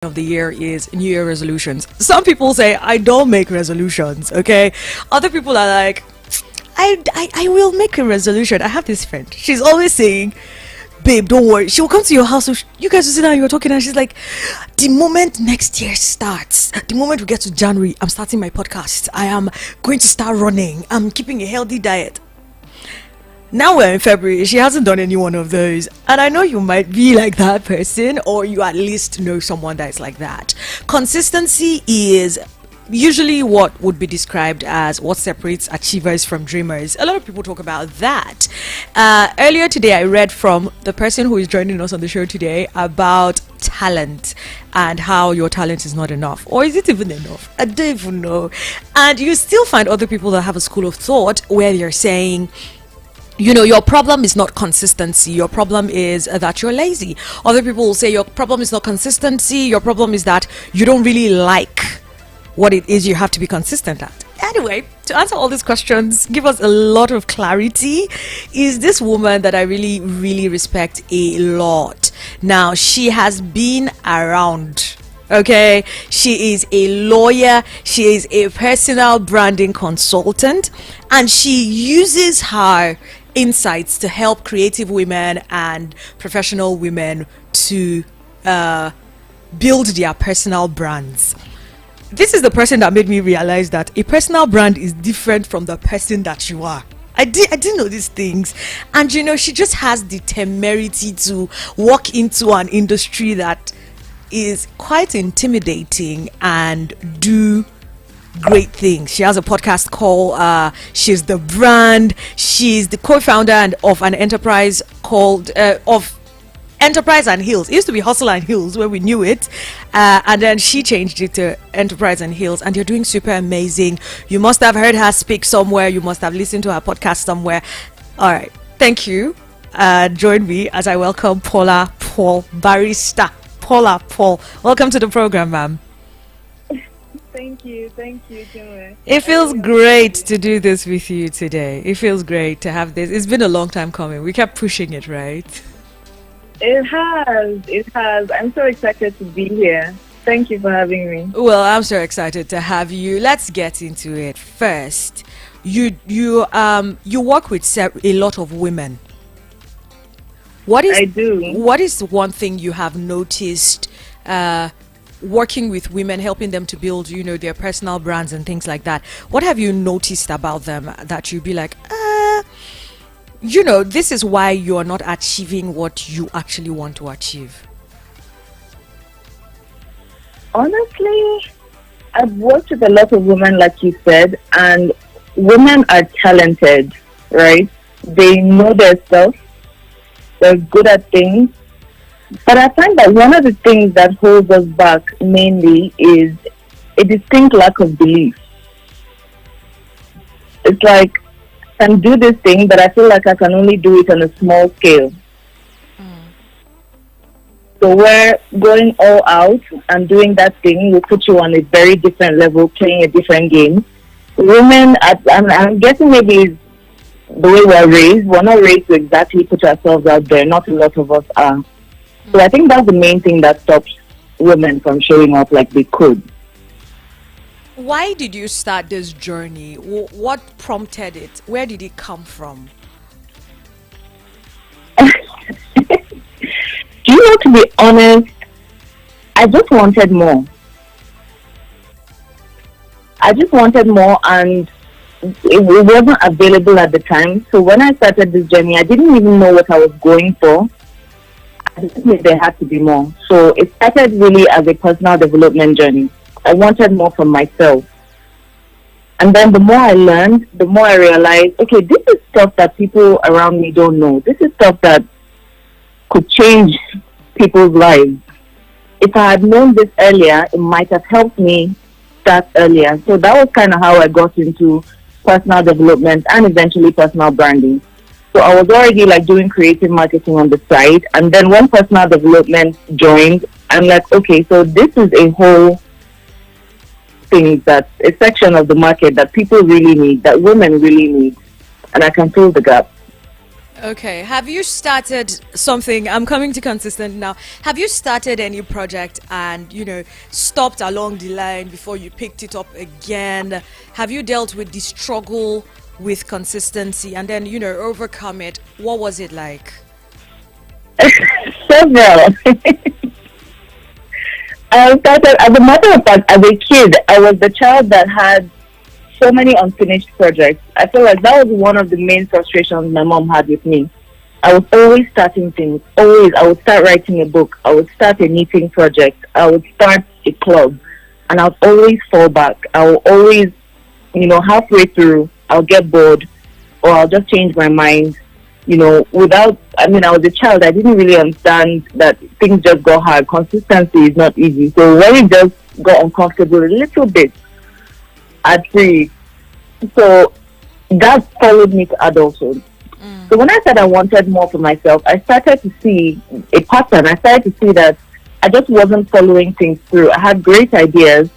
of the year is New Year resolutions. Some people say I don't make resolutions, okay? Other people are like, I will make a resolution. I have this friend. She's always saying, babe, don't worry. She will come to your house. So you guys will sit down, you're talking, and she's like, the moment next year starts, the moment we get to January, I'm starting my podcast. I am going to start running. I'm keeping a healthy diet. Now we're in February. She hasn't done any one of those. And I know you might be like that person, or you at least know someone that is like that. Consistency is usually what would be described as what separates achievers from dreamers. A lot of people talk about that. Earlier today, I read from the person who is joining us on the show today about talent and how your talent is not enough. Or is it even enough? I don't even know. And you still find other people that have a school of thought where they're saying, you know, your problem is not consistency. Your problem is that you're lazy. Other people will say your problem is not consistency. Your problem is that you don't really like what it is you have to be consistent at. Anyway, to answer all these questions, give us a lot of clarity, is this woman that I really, really respect a lot. Now, she has been around. Okay, she is a lawyer, she is a personal branding consultant, and she uses her insights to help creative women and professional women to build their personal brands. This is the person that made me realize that a personal brand is different from the person that you are. I didn't know these things. And you know, she just has the temerity to walk into an industry that is quite intimidating and do great things. She has a podcast called She's the Brand. She's the co-founder of an enterprise called of Enterprise and Hills. It used to be Hustle and Hills where we knew it, and then she changed it to Enterprise and Hills, and you're doing super amazing. You must have heard her speak somewhere. You must have listened to her podcast somewhere. All right, thank you. Join me as I welcome Paula Paul, barrister Paula Paul. Welcome to the program, ma'am. Thank you, Jimmy. It feels great to do this with you today. It feels great to have this. It's been a long time coming. We kept pushing it, right? It has. I'm so excited to be here. Thank you for having me. Well, I'm so excited to have you. Let's get into it. First, you work with a lot of women. I do. What is one thing you have noticed working with women, helping them to build, you know, their personal brands and things like that? What have you noticed about them that you'd be like, you know, this is why you're not achieving what you actually want to achieve? Honestly, I've worked with a lot of women, like you said, and women are talented, right? They know their stuff. They're good at things. But I find that one of the things that holds us back mainly is a distinct lack of belief. It's like, I can do this thing, but I feel like I can only do it on a small scale. So we're going all out and doing that thing will put you on a very different level, playing a different game. Women, I'm guessing maybe it's the way we're not raised to exactly put ourselves out there. Not a lot of us are. So I think that's the main thing that stops women from showing up like they could. Why did you start this journey? What prompted it? Where did it come from? Do you know, to be honest, I just wanted more. And it wasn't available at the time. So when I started this journey, I didn't even know what I was going for. I just knew there had to be more. So it started really as a personal development journey. I wanted more from myself. And then the more I learned, the more I realized, okay, this is stuff that people around me don't know. This is stuff that could change people's lives. If I had known this earlier, it might have helped me start earlier. So that was kind of how I got into personal development and eventually personal branding. So I was already like doing creative marketing on the side. And then when personal development joined, I'm like, okay, so this is a whole thing, that's a section of the market that people really need, that women really need. And I can fill the gap. Okay. Have you started something? I'm coming to consistent now. Have you started any project and, stopped along the line before you picked it up again? Have you dealt with the struggle with consistency and then, overcome it? What was it like? Several. I started, as a matter of fact, as a kid, I was the child that had so many unfinished projects. I feel like that was one of the main frustrations my mom had with me. I was always starting things. Always, I would start writing a book. I would start a knitting project. I would start a club, and I'd always fall back. I would always, halfway through, I'll get bored, or I'll just change my mind. I was a child. I didn't really understand that things just got hard. Consistency is not easy. So when it just got uncomfortable a little bit, I'd freeze. So that followed me to adulthood. So when I said I wanted more for myself, I started to see a pattern. I started to see that I just wasn't following things through. I had great ideas.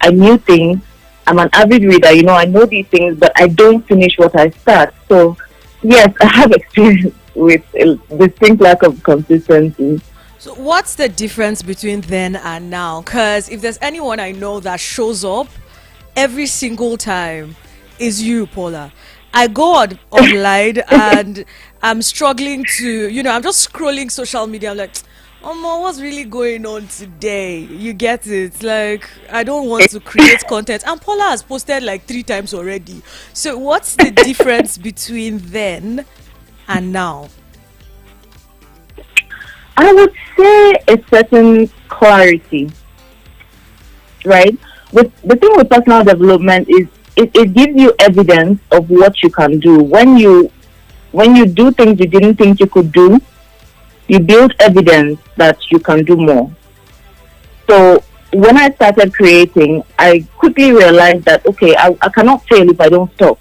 I knew things. I'm an avid reader. I know these things, but I don't finish what I start. So yes, I have experience with a distinct lack of consistency. So what's the difference between then and now? Because if there's anyone I know that shows up every single time, is you, Paula. I go online and I'm struggling to, I'm just scrolling social media. I'm like, oh, what's really going on today? You get it? Like, I don't want to create content. And Paula has posted like 3 times already. So what's the difference between then and now? I would say a certain clarity, right? The thing with personal development is it gives you evidence of what you can do. When you do things you didn't think you could do, you build evidence that you can do more. So when I started creating, I quickly realized that, okay, I cannot fail if I don't stop.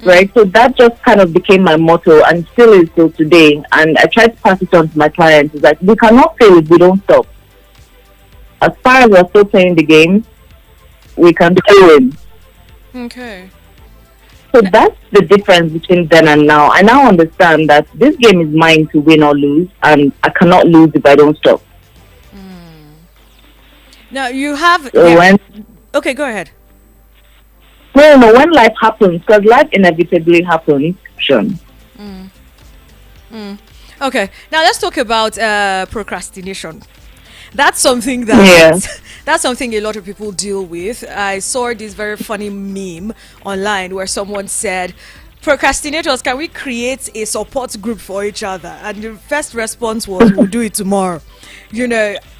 Right? So that just kind of became my motto and still is till today. And I try to pass it on to my clients. It's like, we cannot fail if we don't stop. As far as we're still playing the game, we can win. Okay. So that's the difference between then and now. I now understand that this game is mine to win or lose, and I cannot lose if I don't stop. Now you have. Okay, go ahead. No. When life happens, because life inevitably happens. Sure. Okay. Now let's talk about procrastination. That's something that's something a lot of people deal with. I saw this very funny meme online where someone said, procrastinators, can we create a support group for each other? And the first response was, we'll do it tomorrow.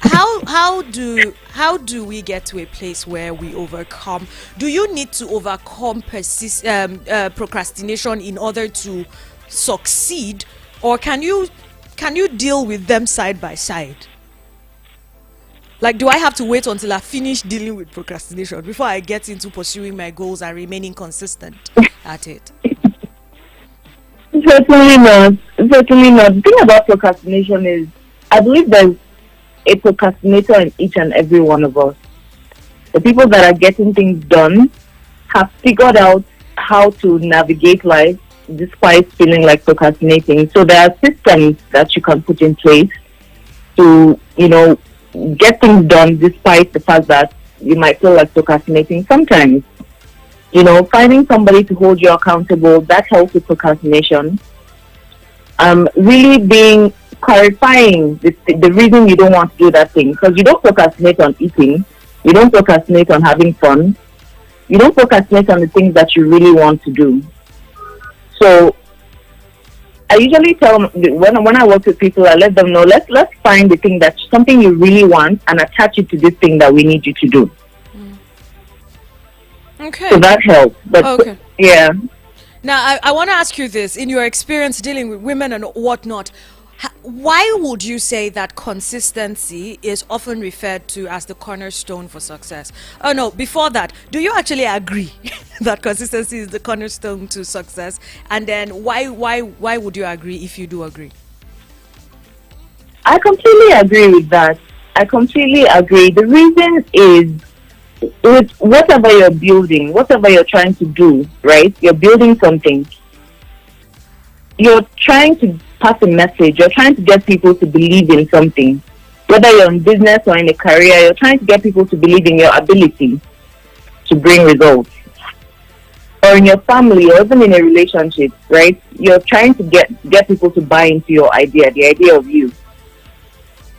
How do we get to a place where we overcome? Do you need to overcome procrastination in order to succeed, or can you deal with them side by side? Like, do I have to wait until I finish dealing with procrastination before I get into pursuing my goals and remaining consistent at it? Certainly not. Certainly not. The thing about procrastination is, I believe there's a procrastinator in each and every one of us. The people that are getting things done have figured out how to navigate life despite feeling like procrastinating. So there are systems that you can put in place to, get things done despite the fact that you might feel like procrastinating sometimes. Finding somebody to hold you accountable, that helps with procrastination. Really clarifying the reason you don't want to do that thing, because you don't procrastinate on eating, you don't procrastinate on having fun, you don't procrastinate on the things that you really want to do. So I usually tell when I work with people, I let them know, let's find the thing that's something you really want and attach it to this thing that we need you to do. Okay. So that helps. But okay. Yeah. Now I want to ask you this: in your experience dealing with women and whatnot, why would you say that consistency is often referred to as the cornerstone for success? Oh no, before that, do you actually agree that consistency is the cornerstone to success? And then why would you agree if you do agree? I completely agree with that. I completely agree. The reason is, with whatever you're building, whatever you're trying to do, right? You're building something. you're trying to pass a message. You're trying to get people to believe in something. Whether you're in business or in a career, you're trying to get people to believe in your ability to bring results. Or in your family, or even in a relationship, right? You're trying to get people to buy into your idea, the idea of you.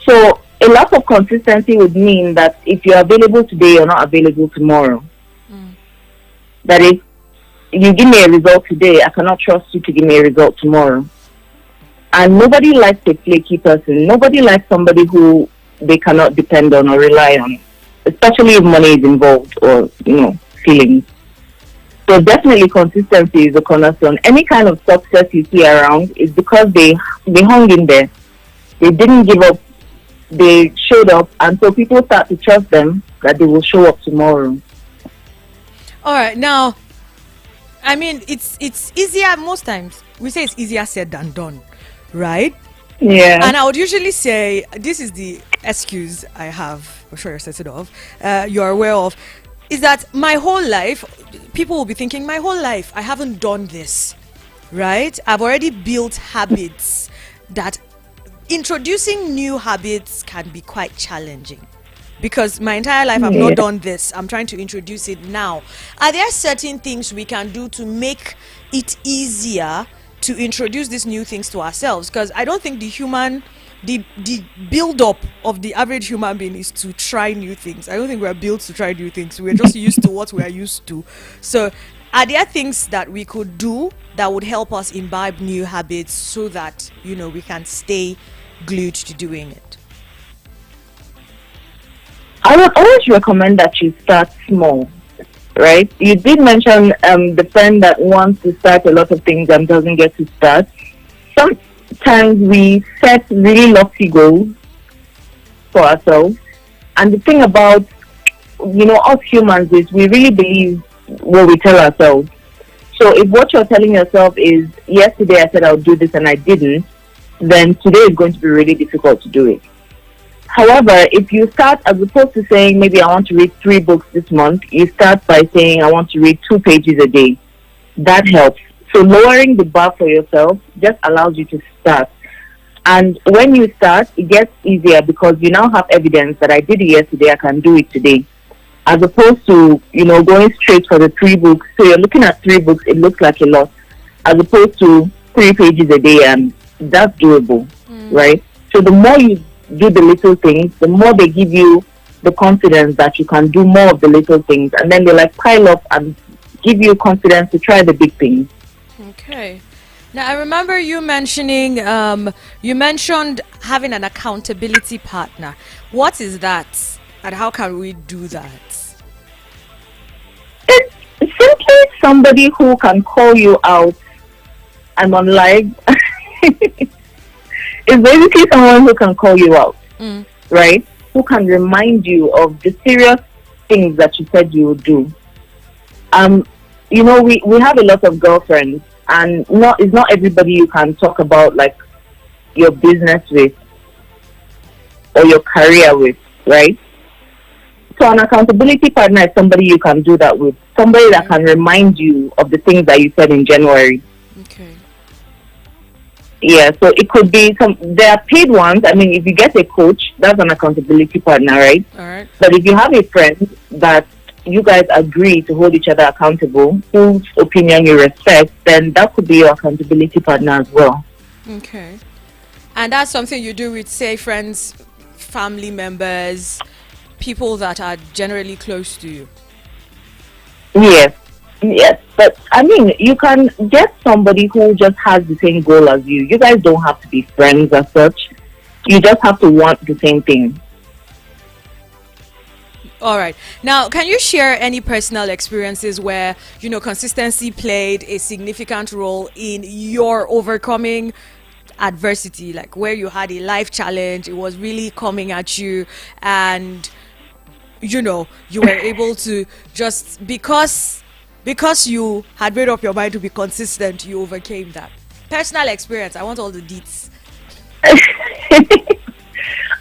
So a lack of consistency would mean that if you're available today, you're not available tomorrow. That if you give me a result today, I cannot trust you to give me a result tomorrow. And nobody likes a flaky person. Nobody likes somebody who they cannot depend on or rely on, especially if money is involved or, feelings. So definitely consistency is a cornerstone. Any kind of success you see around is because they hung in there. They didn't give up. They showed up, and so people start to trust them that they will show up tomorrow. All right, now, I mean, it's easier most times. We say it's easier said than done, right? Yeah. And I would usually say, this is the excuse I have, I'm sure you're sensitive of, you're aware of, is that my whole life, people will be thinking, my whole life, I haven't done this, right? I've already built habits that introducing new habits can be quite challenging. Because my entire life I've not done this. I'm trying to introduce it now. Are there certain things we can do to make it easier to introduce these new things to ourselves? Because I don't think the build-up of the average human being is to try new things. I don't think we're built to try new things. We're just used to what we're used to. So are there things that we could do that would help us imbibe new habits so that, we can stay glued to doing it? I would always recommend that you start small, right? You did mention the friend that wants to start a lot of things and doesn't get to start. Sometimes we set really lofty goals for ourselves. And the thing about, us humans is we really believe what we tell ourselves. So if what you're telling yourself is, yesterday I said I would do this and I didn't, then today is going to be really difficult to do it. However, if you start, as opposed to saying, maybe I want to read 3 books this month, you start by saying, I want to read 2 pages a day. That helps. So lowering the bar for yourself just allows you to start. And when you start, it gets easier because you now have evidence that I did it yesterday, I can do it today. As opposed to, going straight for the 3 books. So you're looking at 3 books, it looks like a lot. As opposed to 3 pages a day, and that's doable, right? So the more you do the little things, the more they give you the confidence that you can do more of the little things, and then they pile up and give you confidence to try the big things. Okay. Now I remember you mentioning you mentioned having an accountability partner. What is that, and how can we do that? It's simply somebody who can call you out. I'm on live. It's basically someone who can call you out, right? Who can remind you of the serious things that you said you would do. We have a lot of girlfriends, and it's not everybody you can talk about your business with or your career with, right? So an accountability partner is somebody you can do that with. Somebody that can remind you of the things that you said in January. Okay. Yeah, so it could be there are paid ones. I mean, if you get a coach, that's an accountability partner, right? All right. But if you have a friend that you guys agree to hold each other accountable, whose opinion you respect, then that could be your accountability partner as well. Okay. And that's something you do with, say, friends, family members, people that are generally close to you? Yes, but I mean, you can get somebody who just has the same goal as you. You guys don't have to be friends as such. You just have to want the same thing. All right. Now, can you share any personal experiences where, consistency played a significant role in your overcoming adversity, like where you had a life challenge, it was really coming at you, and, you were able to just, because you had made up your mind to be consistent, you overcame that. Personal experience. I want all the deets.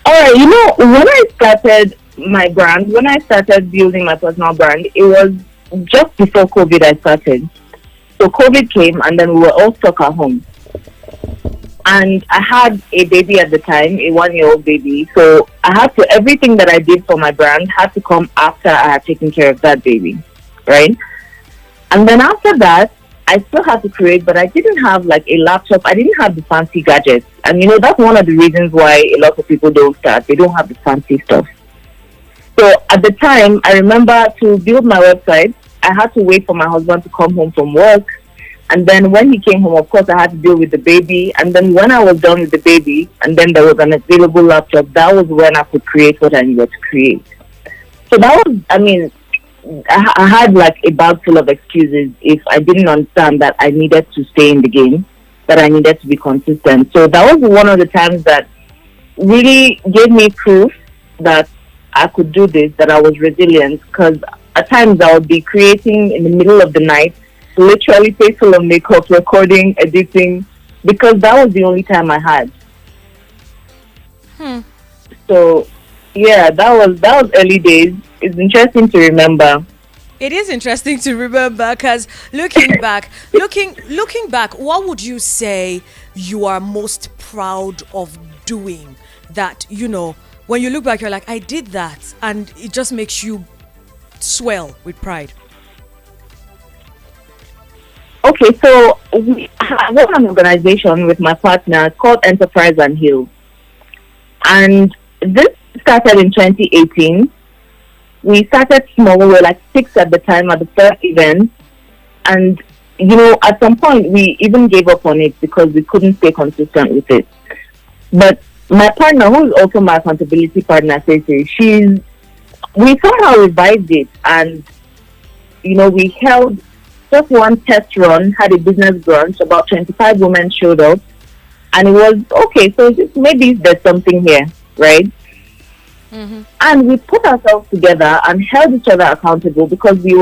All right. When I started my brand, when I started building my personal brand, it was just before COVID I started. So COVID came, and then we were all stuck at home. And I had a baby at the time, a 1-year-old baby. So I had to, everything that I did for my brand had to come after I had taken care of that baby, right? And then after that, I still had to create, but I didn't have like a laptop. I didn't have the fancy gadgets. And that's one of the reasons why a lot of people don't start. They don't have the fancy stuff. So at the time, I remember to build my website, I had to wait for my husband to come home from work. And then when he came home, of course, I had to deal with the baby. And then when I was done with the baby, and then there was an available laptop, that was when I could create what I needed to create. So that was, I had like a bag full of excuses if I didn't understand that I needed to stay in the game, that I needed to be consistent. So that was one of the times that really gave me proof that I could do this, that I was resilient, because at times I would be creating in the middle of the night, literally face full of makeup, recording, editing, because that was the only time I had. So yeah, that was early days. It's interesting to remember. It is interesting to remember because looking back, what would you say you are most proud of doing that, when you look back, you're like, I did that, and it just makes you swell with pride? Okay, so I run an organization with my partner called Enterprise and Heal. And this started in 2018. We started small. We were like 6 at the time at the first event. And, at some point, we even gave up on it because we couldn't stay consistent with it. But my partner, who is also my accountability partner, Stacey, we somehow revised it. And, we held just one test run, had a business brunch, about 25 women showed up, and it was okay, so maybe there's something here, right? And we put ourselves together and held each other accountable because we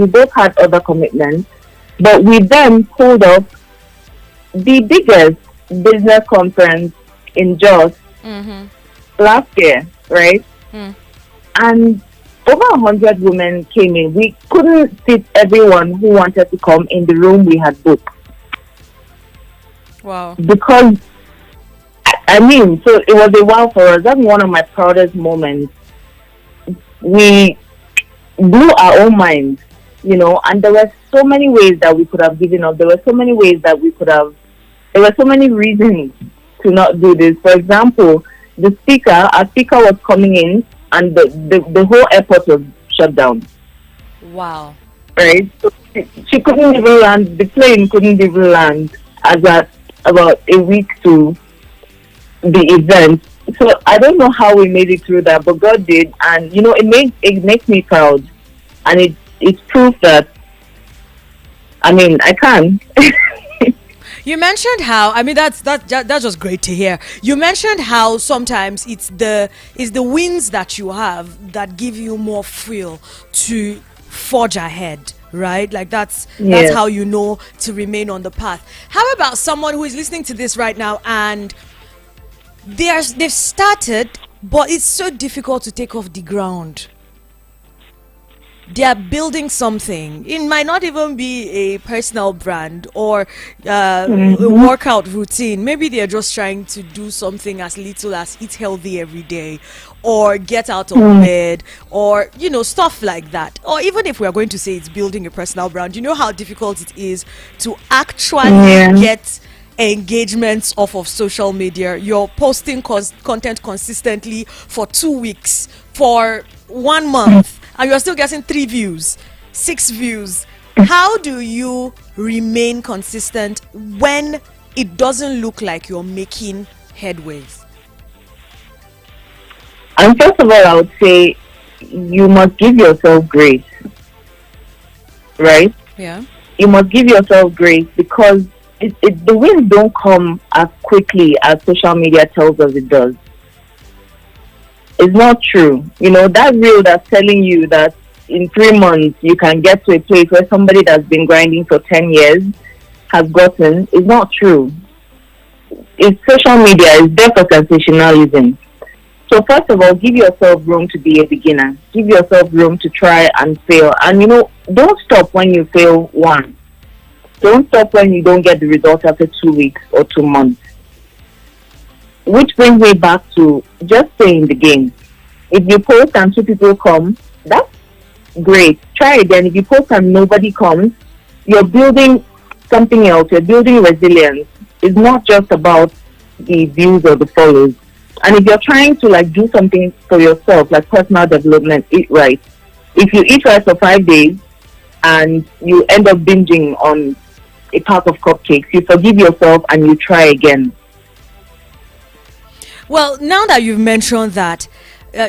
both had other commitments, but we then pulled off the biggest business conference in Jos last year, right? And over 100 women came in. We couldn't fit everyone who wanted to come in the room we had booked. Wow. Because, so it was a wow for us. That's one of my proudest moments. We blew our own minds, and there were so many ways that we could have given up. There were so many ways that there were so many reasons to not do this. For example, our speaker was coming in, and the whole airport was shut down. Wow. Right? So she couldn't even land, the plane couldn't even land as at about a week to the event. So I don't know how we made it through that, but God did. And, it makes me proud. And it's proof that, I can. You mentioned how that's just great to hear. You mentioned how sometimes it's the wins that you have that give you more fuel to forge ahead, right? Like that's how to remain on the path. How about someone who is listening to this right now and they've started, but it's so difficult to take off the ground? They are building something. It might not even be a personal brand or a workout routine. Maybe they're just trying to do something as little as eat healthy every day or get out of bed or, stuff like that. Or even if we are going to say it's building a personal brand, you know how difficult it is to actually get engagements off of social media. You're posting content consistently for 2 weeks, for 1 month, and you're still getting 3 views, 6 views. How do you remain consistent when it doesn't look like you're making headways? And first of all, I would say you must give yourself grace, right? Yeah. You must give yourself grace because the wins don't come as quickly as social media tells us it does. It's not true. That reel that's telling you that in 3 months you can get to a place where somebody that's been grinding for 10 years has gotten is not true. It's social media. It's there for sensationalism. So first of all, give yourself room to be a beginner. Give yourself room to try and fail. And don't stop when you fail once. Don't stop when you don't get the result after 2 weeks or 2 months. which brings me back to just stay in the game. If you post and 2 people come, that's great. Try again. If you post and nobody comes, you're building something else. You're building resilience. It's not just about the views or the follows. And if you're trying to like do something for yourself, like personal development, eat right. If you eat right for 5 days and you end up binging on a pack of cupcakes, you forgive yourself and you try again. Well, now that you've mentioned that,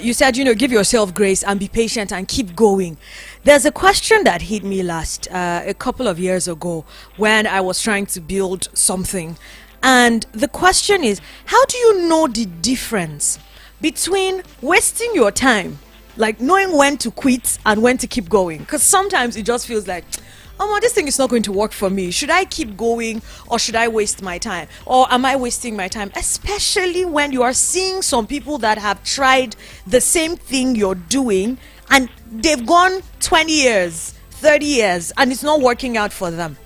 you said, give yourself grace and be patient and keep going. There's a question that hit me a couple of years ago when I was trying to build something. And the question is, how do you know the difference between wasting your time, like knowing when to quit and when to keep going? Because sometimes it just feels like, oh, this thing is not going to work for me. Should I keep going or should I waste my time? Or am I wasting my time? Especially when you are seeing some people that have tried the same thing you're doing and they've gone 20 years, 30 years, and it's not working out for them.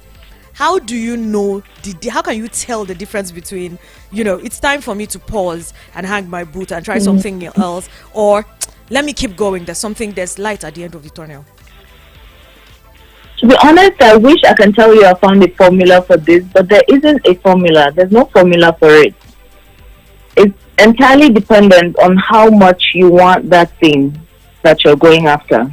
How do you know, how can you tell the difference between, it's time for me to pause and hang my boot and try something else, or let me keep going, there's light at the end of the tunnel? To be honest, I wish I can tell you I found a formula for this, but there isn't a formula. There's no formula for it. It's entirely dependent on how much you want that thing that you're going after.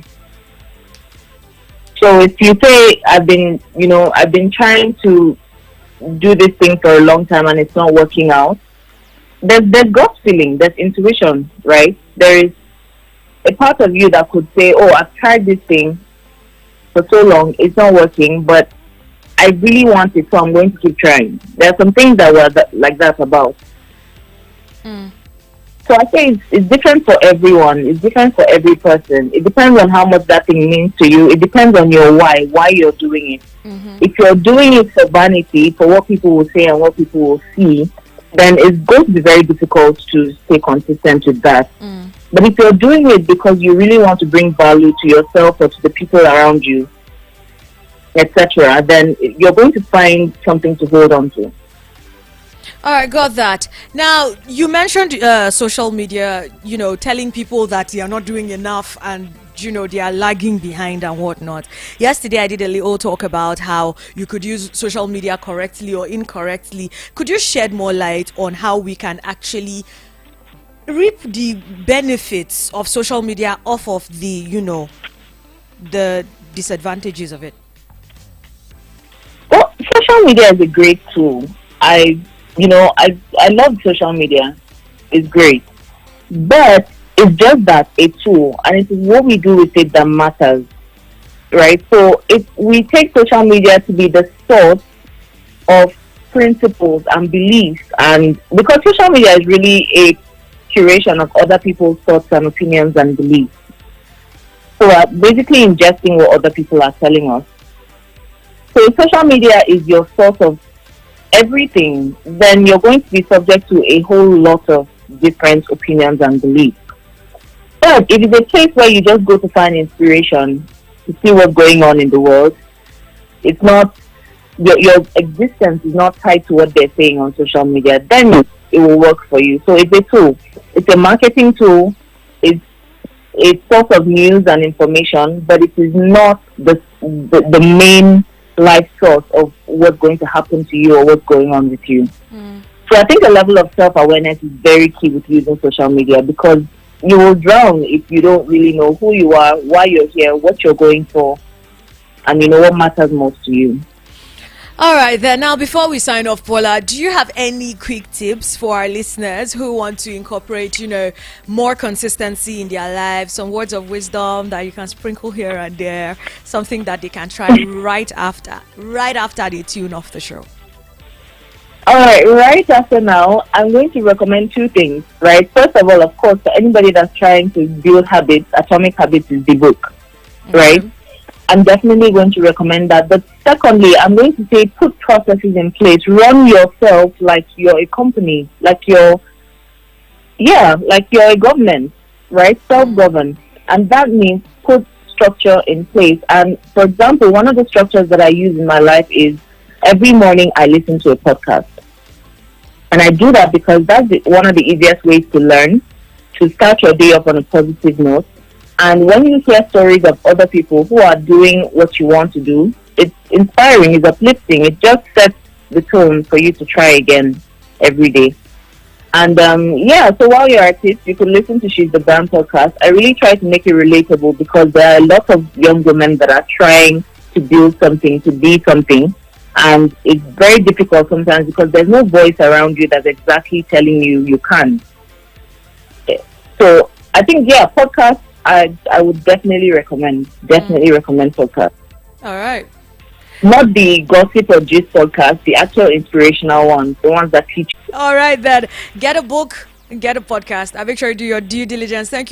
So if you say, I've been trying to do this thing for a long time and it's not working out, there's gut feeling, there's intuition, right? There is a part of you that could say, oh, I've tried this thing for so long, it's not working, but I really want it, so I'm going to keep trying. There are some things that were like that about. So I say it's different for everyone. It's different for every person. It depends on how much that thing means to you. It depends on your why you're doing it. If you're doing it for vanity, for what people will say and what people will see, then it's going to be very difficult to stay consistent with that. But if you're doing it because you really want to bring value to yourself or to the people around you, etc., then you're going to find something to hold on to. All right, got that. Now, you mentioned social media, telling people that they are not doing enough and, they are lagging behind and whatnot. Yesterday, I did a little talk about how you could use social media correctly or incorrectly. Could you shed more light on how we can actually reap the benefits of social media off of the, the disadvantages of it? Well, social media is a great tool. I love social media. It's great. But it's just that, a tool, and it is what we do with it that matters, right? So if we take social media to be the source of principles and beliefs, and because social media is really a curation of other people's thoughts and opinions and beliefs. So we're basically ingesting what other people are telling us. So if social media is your source of everything, then you're going to be subject to a whole lot of different opinions and beliefs. But if it's a place where you just go to find inspiration to see what's going on in the world, it's not, your existence is not tied to what they're saying on social media, then it will work for you. So it's a tool. It's a marketing tool. It's a source of news and information, but it is not the main life source of what's going to happen to you or what's going on with you. So I think a level of self-awareness is very key with using social media, because you will drown if you don't really know who you are, why you're here, what you're going for, and what matters most to you. All right, then. Now, before we sign off, Paula, do you have any quick tips for our listeners who want to incorporate, more consistency in their lives, some words of wisdom that you can sprinkle here and there, something that they can try right after they tune off the show? All right after now, I'm going to recommend 2 things, right? First of all, of course, for anybody that's trying to build habits, Atomic Habits is the book, right? I'm definitely going to recommend that. But secondly, I'm going to say put processes in place. Run yourself like you're a company, like you're a government, right? Self-govern. And that means put structure in place. And for example, one of the structures that I use in my life is every morning I listen to a podcast. And I do that because that's one of the easiest ways to learn, to start your day off on a positive note. And when you hear stories of other people who are doing what you want to do, it's inspiring, it's uplifting. It just sets the tone for you to try again every day. And so while you're at it, you could listen to She's the Brand podcast. I really try to make it relatable because there are a lot of young women that are trying to build something, to be something. And it's very difficult sometimes because there's no voice around you that's exactly telling you can. So I think, podcasts, I would definitely recommend podcasts. All right. Not the gossip or gist podcast, the actual inspirational ones, the ones that teach. All right, then. Get a book, get a podcast. I make sure you do your due diligence. Thank you.